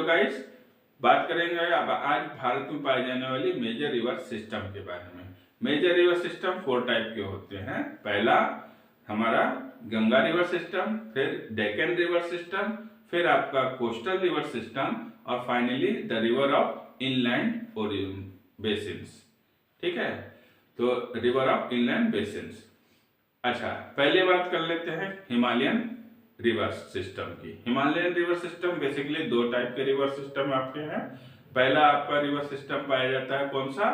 Guys, बात करेंगे अब आज भारत में पाए जाने वाली मेजर रिवर सिस्टम के बारे में। मेजर रिवर सिस्टम 4 टाइप के होते हैं। पहला हमारा गंगा रिवर सिस्टम, फिर डेक्कन रिवर सिस्टम, फिर आपका कोस्टल रिवर सिस्टम और finally the river of inland basins. ठीक है, तो रिवर ऑफ इनलैंड बेसिन्स। अच्छा, पहले बात कर लेते हैं हिमालयन रिवर सिस्टम की। Himalayan river system basically 2 type के रिवर सिस्टम आपके हैं। पहला आपका रिवर सिस्टम पाया जाता है कौन सा?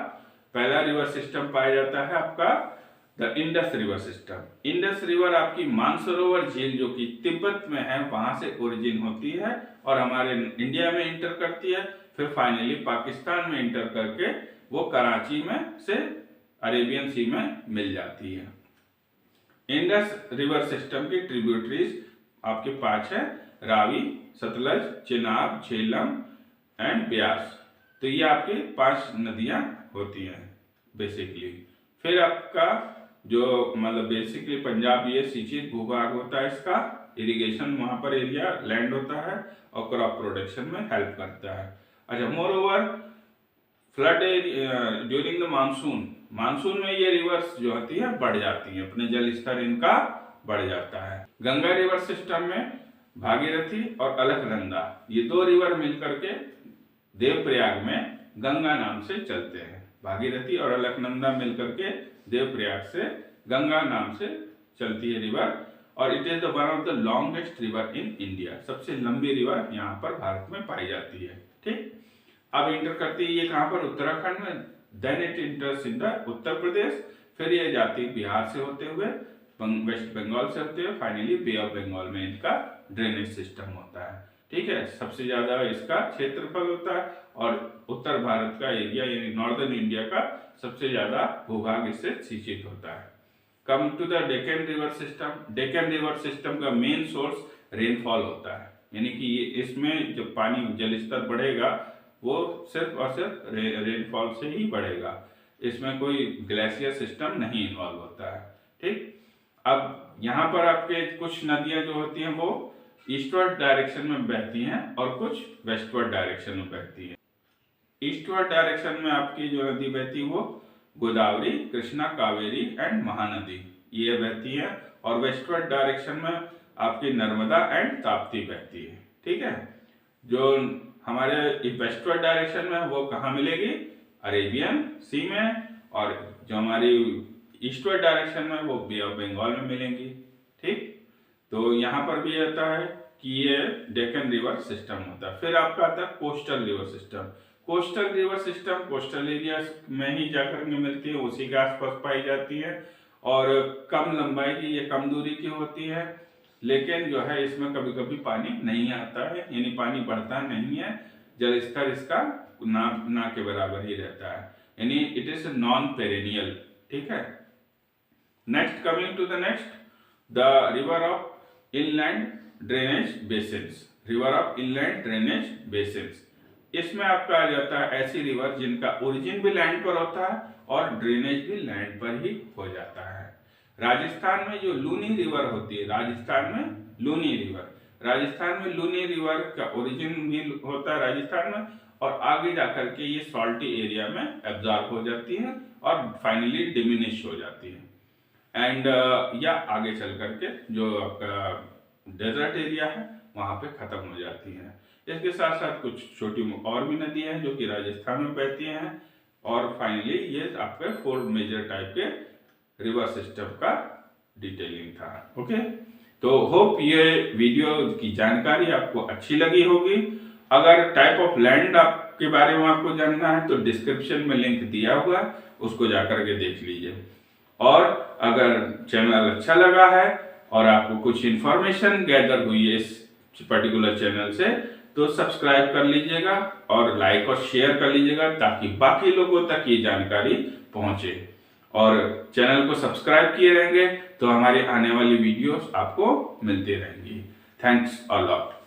पहला रिवर सिस्टम पाया जाता है आपका the Indus river system. Indus river आपकी मानसरोवर झील जो कि तिब्बत में है वहां से ओरिजिन होती है और हमारे इंडिया में इंटर करती है, फिर फाइनली पाकिस्तान में इंटर करके वो कराची में से अरेबियन सी में मिल जाती है। इंडस रिवर सिस्टम की ट्रिब्यूटरीज आपके 5 है, रावी, सतलज, चेनाब, झेलम एंड ब्यास। तो ये आपकी 5 नदियां होती हैं बेसिकली। फिर आपका जो मतलब बेसिकली पंजाब ये सिंचित भूभाग होता है, इसका इरिगेशन वहां पर एरिया लैंड होता है और क्रॉप प्रोडक्शन में हेल्प करता है। अच्छा, more over flood during the monsoon में ये रिवर्स जो होती है बढ़ जाती है, अपने जल स्तर इनका बढ़ जाता है। गंगा रिवर सिस्टम में भागीरथी और अलकनंदा ये 2 रिवर मिलकर के देवप्रयाग में गंगा नाम से चलते हैं। भागीरथी और अलकनंदा मिलकर के देवप्रयाग से गंगा नाम से चलती है रिवर और it is the one of the longest river in India. सबसे लंबी रिवर यहाँ पर भारत में पाई जाती है। ठीक, अब इंटर करती है ये कहाँ पर? उत्तराखंड में। Then it enters in the Uttar Pradesh, फिर ये जाती बिहार से होते हुए वेस्ट बंगाल से होते हुए फाइनली बे ऑफ बंगाल में इनका ड्रेनेज सिस्टम होता है। ठीक है, सबसे ज्यादा इसका क्षेत्रफल होता है और उत्तर भारत का एरिया यानी नॉर्दर्न इंडिया का सबसे ज्यादा भूभाग इससे सिंचित होता है। Come to the Deccan river system. Deccan river system का मेन सोर्स रेनफॉल होता है, यानी कि इसमें जब पानी जल स्तर बढ़ेगा वो सिर्फ और सिर्फ रेनफॉल से ही बढ़ेगा, इसमें कोई ग्लेशियर सिस्टम नहीं इन्वॉल्व होता है। ठीक, अब यहाँ पर आपके कुछ नदियां जो होती हैं वो ईस्टवर्ड डायरेक्शन में बहती हैं और कुछ वेस्टवर्ड डायरेक्शन में बहती हैं। ईस्टवर्ड डायरेक्शन में आपकी जो नदी बहती है वो गोदावरी, कृष्णा, कावेरी एंड महानदी ये बहती है और वेस्टवर्ड डायरेक्शन में आपकी नर्मदा एंड ताप्ती बहती है। ठीक है, जो हमारे वेस्टवर्ड डायरेक्शन में वो कहाँ मिलेगी? अरेबियन सी में, और जो हमारी ईस्टवर्ड डायरेक्शन में वो बे ऑफ बंगाल में मिलेंगी। ठीक, तो यहाँ पर भी आता है कि ये डेक्कन रिवर सिस्टम होता है। फिर आपका आता है coastal river system. Coastal river system coastal area में ही जाकर के मिलती है, उसी के आसपास पाई जाती है और कम लंबाई की, ये कम दूरी की होती है, लेकिन जो है इसमें कभी कभी पानी नहीं आता है, यानी पानी बढ़ता नहीं है, जल स्तर इसका ना के बराबर ही रहता है, यानी इट इज नॉन पेरेनियल। ठीक है, next coming to the next, the river of inland drainage basins. River of inland drainage basins, इसमें आपका आ जाता है ऐसी रिवर जिनका ओरिजिन भी लैंड पर होता है और ड्रेनेज भी लैंड पर ही हो जाता है। राजस्थान में जो लूनी रिवर होती है, राजस्थान में लूनी रिवर का ओरिजिन भी होता है राजस्थान में और आगे जाकर के ये सॉल्टी एरिया में एब्जॉर्ब हो जाती है और फाइनली डिमिनिश हो जाती है एंड या आगे चल करके जो आपका डेजर्ट एरिया है वहां पे खत्म हो जाती है। इसके साथ साथ कुछ छोटी और भी नदियां हैं जो कि राजस्थान में बहती हैं और फाइनली ये आपके 4 मेजर टाइप के रिवर सिस्टम का डिटेलिंग था। ओके, तो होप ये वीडियो की जानकारी आपको अच्छी लगी होगी। अगर टाइप ऑफ लैंड आपके बारे में आपको जानना है तो डिस्क्रिप्शन में लिंक दिया हुआ, उसको जाकर के देख लीजिए। और अगर चैनल अच्छा लगा है और आपको कुछ इंफॉर्मेशन गैदर हुई है इस पर्टिकुलर चैनल से तो सब्सक्राइब कर लीजिएगा और लाइक और शेयर कर लीजिएगा ताकि बाकी लोगों तक ये जानकारी पहुंचे। और चैनल को सब्सक्राइब किए रहेंगे तो हमारी आने वाली वीडियोस आपको मिलती रहेंगी। Thanks a lot.